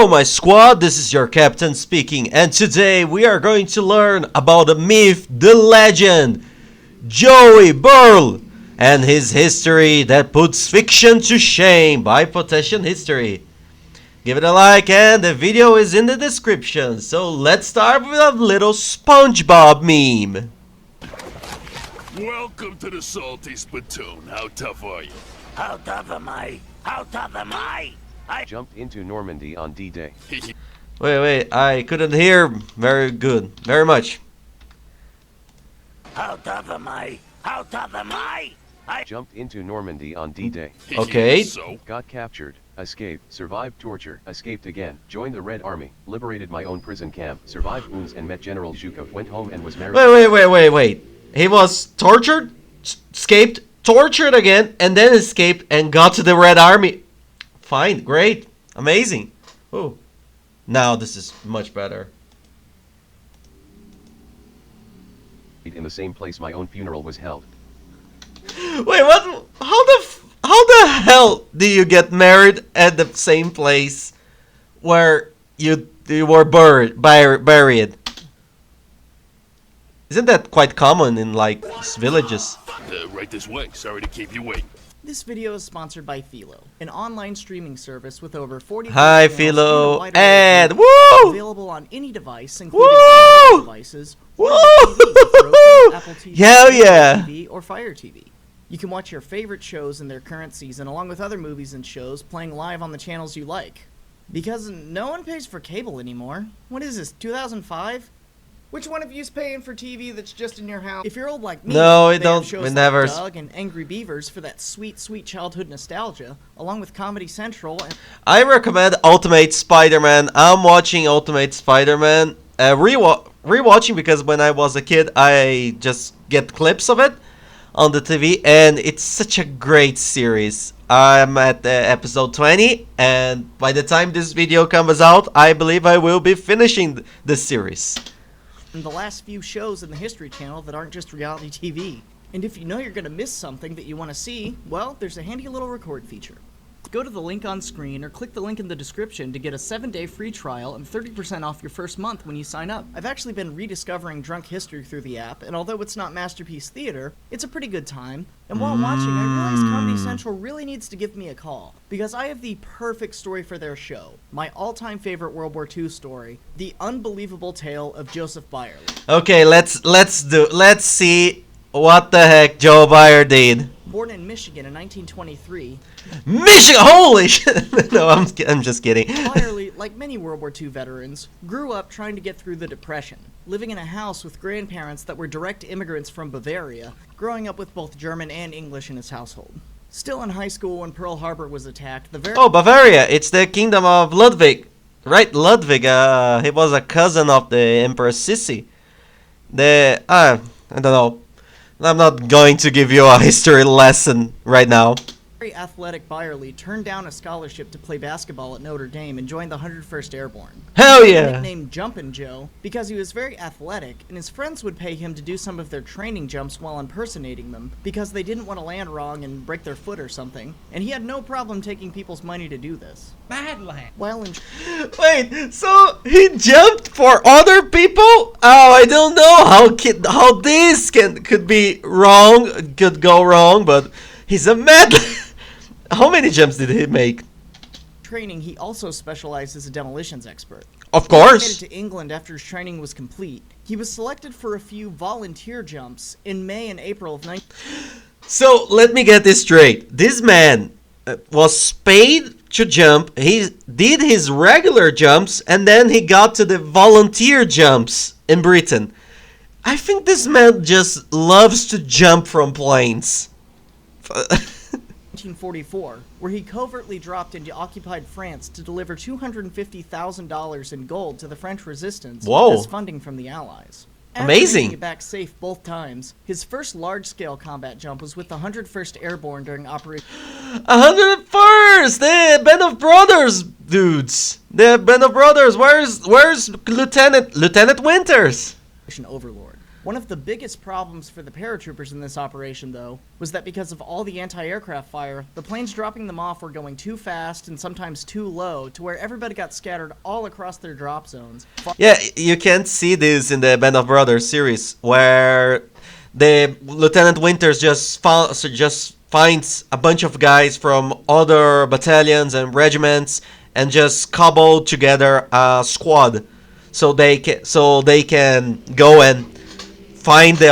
Hello my squad, this is your captain speaking, and today we are going to learn about the myth, the legend, Joey Burl, and his history that puts fiction to shame by Potassium History. Give it a like and the video is in the description, so let's start with a little SpongeBob meme. Welcome to the Salty Spittoon. How tough are you? How tough am I? How tough am I? I jumped into Normandy on D-Day. Wait, I couldn't hear very much. How tough am I? How tough am I? I Jumped into Normandy on D-Day. Okay. So, Got captured, escaped, survived torture, escaped again, joined the Red Army, liberated my own prison camp, survived wounds and met General Zhukov, went home and was married. Wait. He was tortured, escaped, tortured again, and then escaped and got to the Red Army. Fine, great, amazing. Oh, now this is much better. In the same place my own funeral was held. Wait, what? How the hell do you get married at the same place where you were buried? Isn't that quite common in like villages? right this way. Sorry to keep you waiting. This video is sponsored by Philo, an online streaming service with over 40 Hi channels Philo, and a wide array of and videos woo! available on any device, including Woo! Android devices, or Woo! TV with Roku, Apple TV, Hell Android yeah! TV, or Fire TV. You can watch your favorite shows in their current season, along with other movies and shows playing live on the channels you like. Because no one pays for cable anymore. What is this, 2005? Which one of you's paying for TV that's just in your house? If you're old like me, No, we they have don't. shows We like never. Doug and Angry Beavers for that sweet childhood nostalgia, along with Comedy Central and I recommend Ultimate Spider-Man. I'm watching Ultimate Spider-Man, rewatching because when I was a kid, I just get clips of it on the TV, and it's such a great series. I'm at episode 20, and by the time this video comes out, I believe I will be finishing this series. the last few shows in the History Channel that aren't just reality TV. And if you know you're gonna miss something that you want to see, well, there's a handy little record feature. Go to the link on screen or click the link in the description to get a 7-day free trial and 30% off your first month when you sign up. I've actually been rediscovering drunk history through the app, and although it's not Masterpiece Theater, it's a pretty good time. And while watching, I realized Comedy Central really needs to give me a call, because I have the perfect story for their show. My all-time favorite World War II story, The Unbelievable Tale of Joseph Byerly. Okay, let's see what the heck Joe Byer did. Born in Michigan in 1923, Michigan, holy shit! No, I'm just kidding. Byerly, like many World War II veterans, grew up trying to get through the Depression, living in a house with grandparents that were direct immigrants from Bavaria, growing up with both German and English in his household. Still in high school when Pearl Harbor was attacked, the very Oh, Bavaria, it's the kingdom of Ludwig, right? Ludwig, he was a cousin of the Empress Sissi. I don't know. I'm not going to give you a history lesson right now. very athletic Byerly turned down a scholarship to play basketball at Notre Dame and joined the 101st Airborne. Hell yeah! Nicknamed Jumpin' Joe because he was very athletic, and his friends would pay him to do some of their training jumps while impersonating them because they didn't want to land wrong and break their foot or something, and he had no problem taking people's money to do this. Badland. While in Wait, so he jumped for other people? Oh, I don't know how this could be wrong, could go wrong, but he's a mad. How many jumps did he make? training, he also specialized as a demolitions expert. Of He made course. it to England after his training was complete. He was selected for a few volunteer jumps in May and April of 19... So let me get this straight. This man was paid to jump. He did his regular jumps, and then he got to the volunteer jumps in Britain. I think this man just loves to jump from planes. 1944, where he covertly dropped into occupied France to deliver $250,000 in gold to the French resistance Whoa. as funding from the Allies. Amazing. After making it back safe both times, his first large-scale combat jump was with the 101st Airborne during Operation 101st, the Band of Brothers dudes. The Band of Brothers. Where's Lieutenant Winters? Overlord. One of the biggest problems for the paratroopers in this operation, though, was that because of all the anti-aircraft fire, the planes dropping them off were going too fast and sometimes too low to where everybody got scattered all across their drop zones. Yeah, you can see this in the Band of Brothers series, where the Lieutenant Winters just finds a bunch of guys from other battalions and regiments and just cobble together a squad, so they can go and find the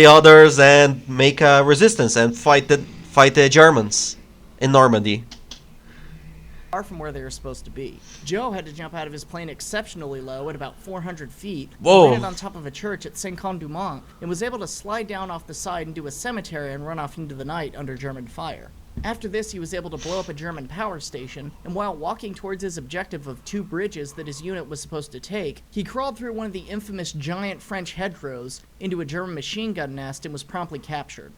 others and make a resistance and fight the Germans in Normandy. Far from where they were supposed to be. Joe had to jump out of his plane exceptionally low at about 400 feet. Whoa. Landed on top of a church at Saint-Conn-du-Mont and was able to slide down off the side into a cemetery and run off into the night under German fire. After this, he was able to blow up a German power station, and while walking towards his objective of 2 bridges that his unit was supposed to take, he crawled through one of the infamous giant French hedgerows into a German machine gun nest and was promptly captured.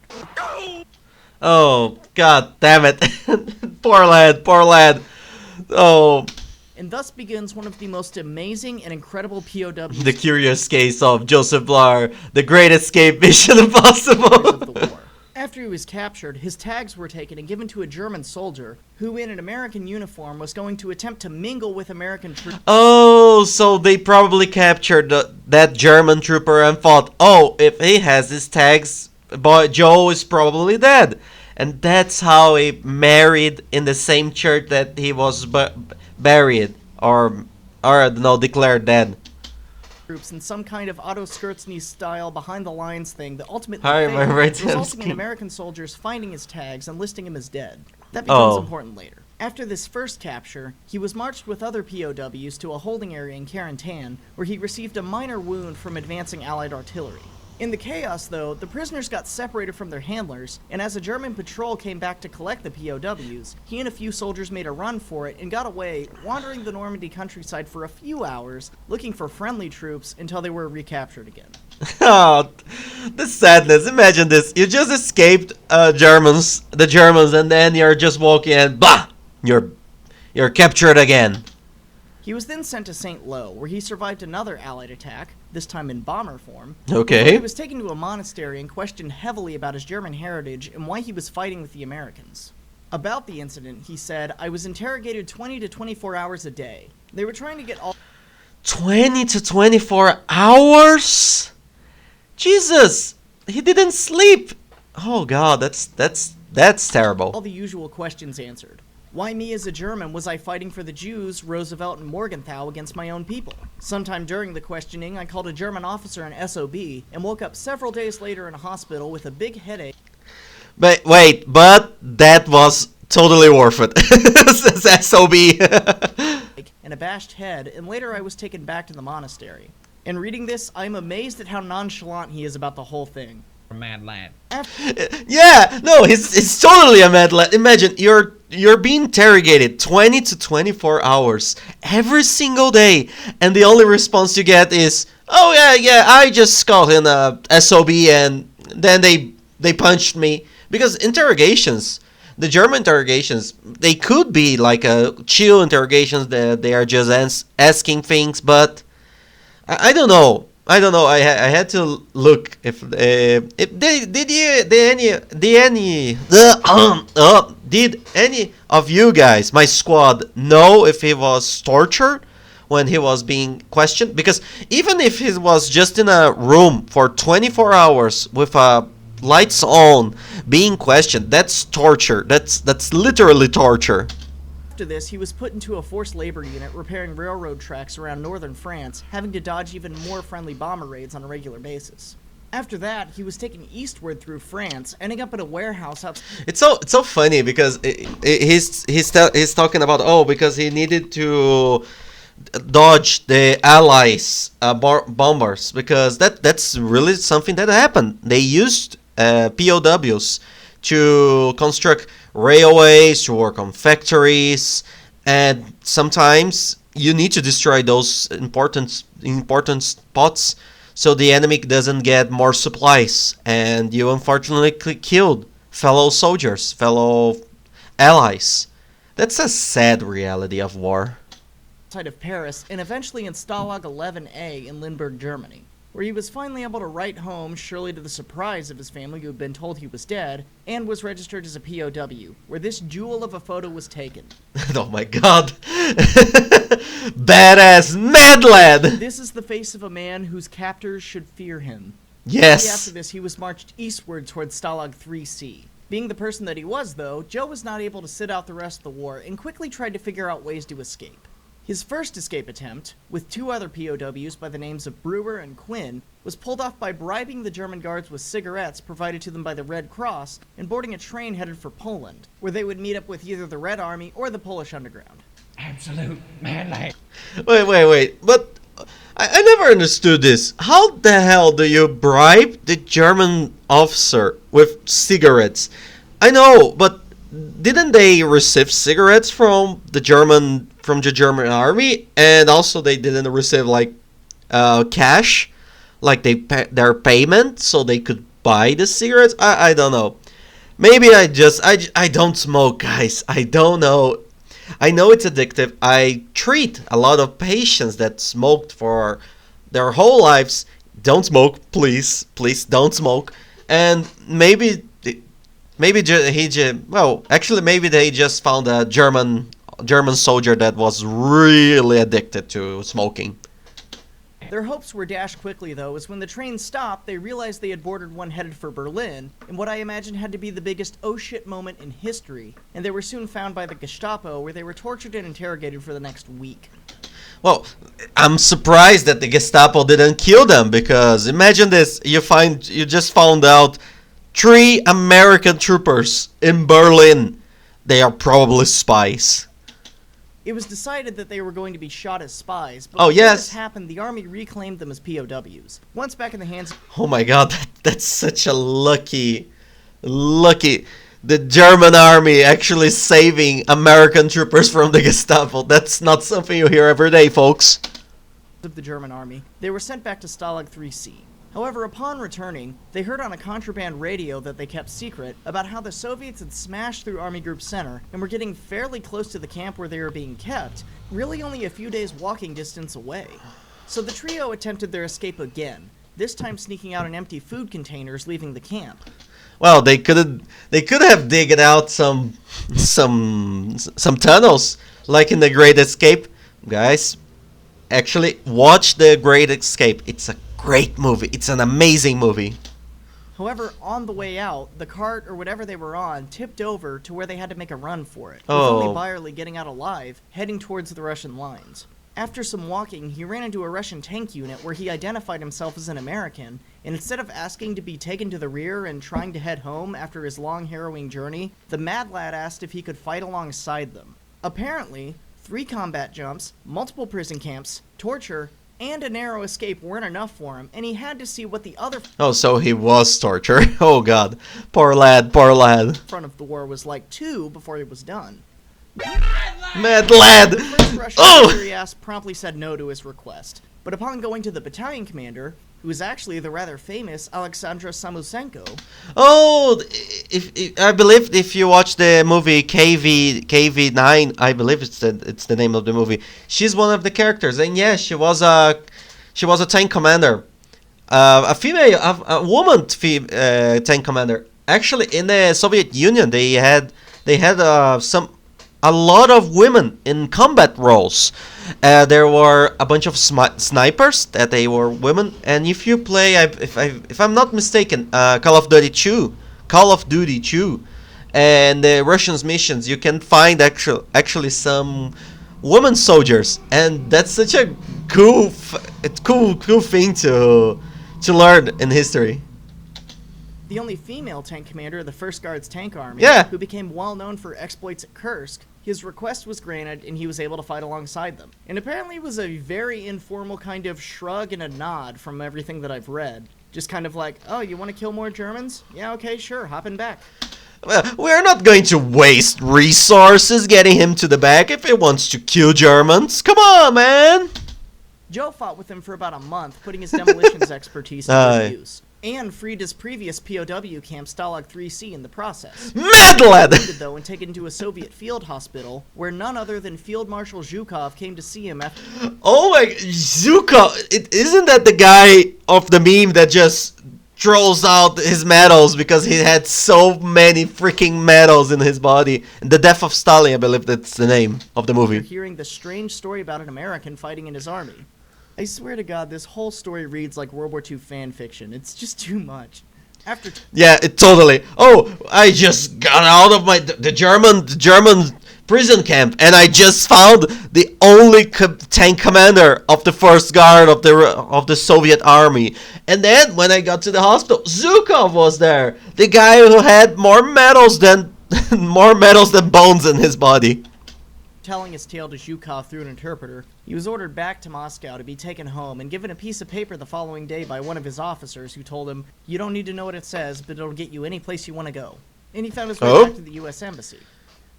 Oh, god damn it. Poor lad. Oh. And thus begins one of the most amazing and incredible POWs The curious case of Joseph Blar, the great escape mission impossible. of the war. After he was captured, his tags were taken and given to a German soldier who, in an American uniform, was going to attempt to mingle with American troops. Oh, so they probably captured that German trooper and thought, oh, if he has his tags, boy, Joe is probably dead. And that's how he married in the same church that he was buried, or I don't know, declared dead. Troops in some kind of Otto Skurtzny style behind the lines thing that ultimately Hi, my failed, right hand resulting in skin. American soldiers finding his tags and listing him as dead. That becomes Oh. important later. After this first capture, he was marched with other POWs to a holding area in Carentan, where he received a minor wound from advancing Allied artillery. In the chaos, though, the prisoners got separated from their handlers, and as a German patrol came back to collect the POWs, he and a few soldiers made a run for it and got away, wandering the Normandy countryside for a few hours, looking for friendly troops until they were recaptured again. Oh, the sadness. Imagine this. You just escaped the Germans, and then you're just walking and blah! You're captured again. He was then sent to St. Lo, where he survived another Allied attack, this time in bomber form. Okay. Before he was taken to a monastery and questioned heavily about his German heritage and why he was fighting with the Americans. About the incident, he said, "I was interrogated 20 to 24 hours a day. They were trying to get all 20 to 24 hours? Jesus, he didn't sleep. Oh god, that's terrible. the usual questions answered. Why me as a German was I fighting for the Jews, Roosevelt, and Morgenthau against my own people? Sometime during the questioning, I called a German officer an SOB and woke up several days later in a hospital with a big headache But wait, but that was totally worth it. SOB. and a bashed head, and later I was taken back to the monastery. In reading this, I'm amazed at how nonchalant he is about the whole thing. A mad lad. Yeah, no, he's totally a mad lad. Imagine you're being interrogated 20 to 24 hours every single day, and the only response you get is, "Oh yeah, I just called in a SOB and then they punched me." Because interrogations, the German interrogations, they could be like a chill interrogations that they are just asking things, but I don't know. I had to look if did any of you guys, my squad, know if he was tortured when he was being questioned? Because even if he was just in a room for 24 hours with lights on being questioned, that's torture. That's literally torture. After this, he was put into a forced labor unit repairing railroad tracks around northern France, having to dodge even more friendly bomber raids on a regular basis. After that, he was taken eastward through France, ending up in a warehouse outside. It's so funny because he's talking about because he needed to dodge the Allies bombers, because that's really something that happened. They used POWs to construct railways, to work on factories, and sometimes you need to destroy those important spots so the enemy doesn't get more supplies, and you unfortunately killed fellow soldiers, fellow allies. That's a sad reality of war. Of Paris, and eventually in Stalag 11A in Limburg, Germany, where he was finally able to write home, surely to the surprise of his family who had been told he was dead, and was registered as a POW, where this jewel of a photo was taken. Oh my god. Badass mad lad! This is the face of a man whose captors should fear him. Yes! Shortly after this, he was marched eastward towards Stalag 3C. Being the person that he was, though, Joe was not able to sit out the rest of the war and quickly tried to figure out ways to escape. His first escape attempt, with two other POWs by the names of Brewer and Quinn, was pulled off by bribing the German guards with cigarettes provided to them by the Red Cross and boarding a train headed for Poland, where they would meet up with either the Red Army or the Polish Underground. Absolute melee. Wait. But I never understood this. How the hell do you bribe the German officer with cigarettes? I know, but didn't they receive cigarettes from the German army, and also they didn't receive like cash, like their payment, so they could buy the cigarettes? I don't know. Maybe I don't smoke, guys. I don't know. I know it's addictive. I treat a lot of patients that smoked for their whole lives. Don't smoke, please don't smoke. And maybe they just found a German soldier that was really addicted to smoking. Their hopes were dashed quickly, though, as when the train stopped, they realized they had boarded one headed for Berlin, in what I imagine had to be the biggest oh shit moment in history, and they were soon found by the Gestapo, where they were tortured and interrogated for the next week. Well, I'm surprised that the Gestapo didn't kill them, because imagine this, you just found out 3 American troopers in Berlin. They are probably spies. It was decided that they were going to be shot as spies, but Oh, before yes. this happened, the army reclaimed them as POWs. Once back in the hands Oh my god, that's such a lucky. The German army actually saving American troopers from the Gestapo. That's not something you hear every day, folks. of the German army, they were sent back to Stalag 3C. However, upon returning, they heard on a contraband radio that they kept secret about how the Soviets had smashed through Army Group Center and were getting fairly close to the camp where they were being kept, really only a few days walking distance away. So the trio attempted their escape again, this time sneaking out in empty food containers leaving the camp. Well, they could have digged out some tunnels like in The Great Escape. Guys, actually watch The Great Escape. It's a great movie. It's an amazing movie. However, on the way out, the cart or whatever they were on tipped over to where they had to make a run for it, with Oh. only Byerly getting out alive, heading towards the Russian lines. After some walking, he ran into a Russian tank unit where he identified himself as an American, and instead of asking to be taken to the rear and trying to head home after his long, harrowing journey, the Mad Lad asked if he could fight alongside them. Apparently, 3 combat jumps, multiple prison camps, torture, and a narrow escape weren't enough for him, and he had to see what the other Oh, so he was tortured. Oh god. Poor lad, poor lad. front of the war was like too before he was done. Mad lad! First Russian Oh! officer he asked promptly said no to his request, but upon going to the battalion commander, who was actually the rather famous Alexandra Samusenko, Oh, I believe if you watch the movie KV9, I believe it's the name of the movie. She's one of the characters, and yes, she was a tank commander, a woman tank commander. Actually, in the Soviet Union, they had a lot of women in combat roles. There were a bunch of snipers that they were women, and if you play, if I'm not mistaken, Call of Duty 2, and the Russians missions, you can find actually some women soldiers, and that's such a cool thing to learn in history. the only female tank commander of the 1st Guards Tank Army, Yeah. who became well known for exploits at Kursk, his request was granted and he was able to fight alongside them. And apparently it was a very informal kind of shrug and a nod from everything that I've read. Just kind of like, oh, you want to kill more Germans? Yeah, okay, sure, hopping back. Well, we're not going to waste resources getting him to the back if he wants to kill Germans. Come on, man! Joe fought with him for about a month, putting his demolitions expertise to Aye. good use, and freed his previous POW camp Stalag 3C in the process. Mad lad! Wounded, though, and taken to a Soviet field hospital, where none other than Field Marshal Zhukov came to see him after Oh my, Zuko, isn't that the guy of the meme that just throws out his medals because he had so many freaking medals in his body? The Death of Stalin, I believe that's the name of the You're movie. hearing the strange story about an American fighting in his army. I swear to God, this whole story reads like World War II fan fiction. It's just too much. After Yeah, it totally. Oh, I just got out of the German prison camp, and I just found the only tank commander of the first guard of the Soviet army. And then when I got to the hospital, Zhukov was there, the guy who had more medals than bones in his body. telling his tale to Zhukov through an interpreter, he was ordered back to Moscow to be taken home and given a piece of paper the following day by one of his officers who told him, "You don't need to know what it says, but it'll get you any place you want to go." And he found his way back to the U.S. Embassy.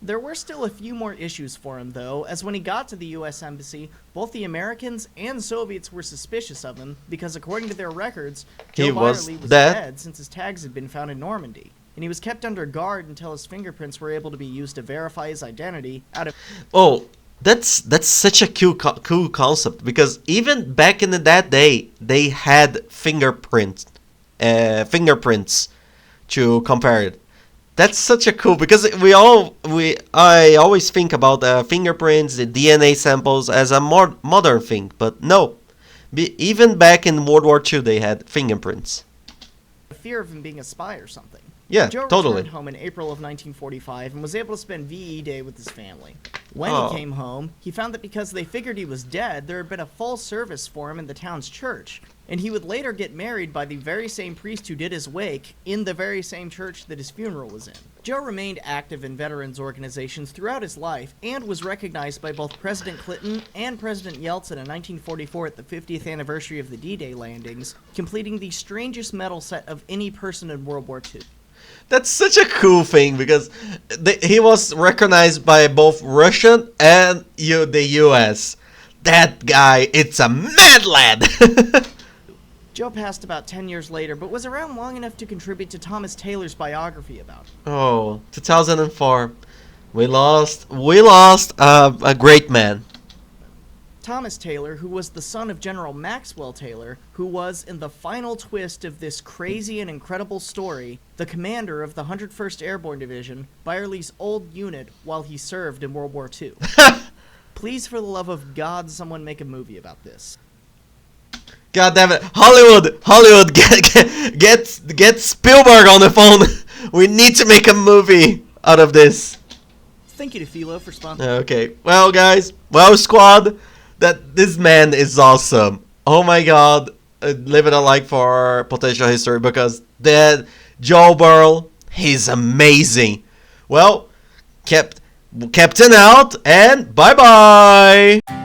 There were still a few more issues for him, though, as when he got to the U.S. Embassy, both the Americans and Soviets were suspicious of him because, according to their records, Joe Byerly was dead since his tags had been found in Normandy. And he was kept under guard until his fingerprints were able to be used to verify his identity out of... Oh, that's such a cool concept, because even back in that day, they had fingerprints to compare it. That's such a cool, because I always think about fingerprints, the DNA samples as a more modern thing, but no, even back in World War II they had fingerprints. fear of him being a spy or something. Yeah, Joe totally. returned home in April of 1945 and was able to spend VE Day with his family. When Oh. he came home, he found that because they figured he was dead, there had been a full service for him in the town's church, and he would later get married by the very same priest who did his wake in the very same church that his funeral was in. Joe remained active in veterans organizations throughout his life and was recognized by both President Clinton and President Yeltsin in 1944 at the 50th anniversary of the D-Day landings, completing the strangest medal set of any person in World War II. That's such a cool thing, because he was recognized by both Russian and the US. That guy, it's a mad lad! Joe passed about 10 years later, but was around long enough to contribute to Thomas Taylor's biography about him. Oh, 2004. We lost a great man. Thomas Taylor, who was the son of General Maxwell Taylor, who was, in the final twist of this crazy and incredible story, the commander of the 101st Airborne Division, Byerly's old unit, while he served in World War II. Please, for the love of God, someone make a movie about this. God damn it, Hollywood, get Spielberg on the phone. We need to make a movie out of this. Thank you to Philo for sponsoring. Okay, well guys, squad, this man is awesome. Oh my God, leave it a like for Potential History, because that Joe Burl, he's amazing. Well, Captain out, and bye bye.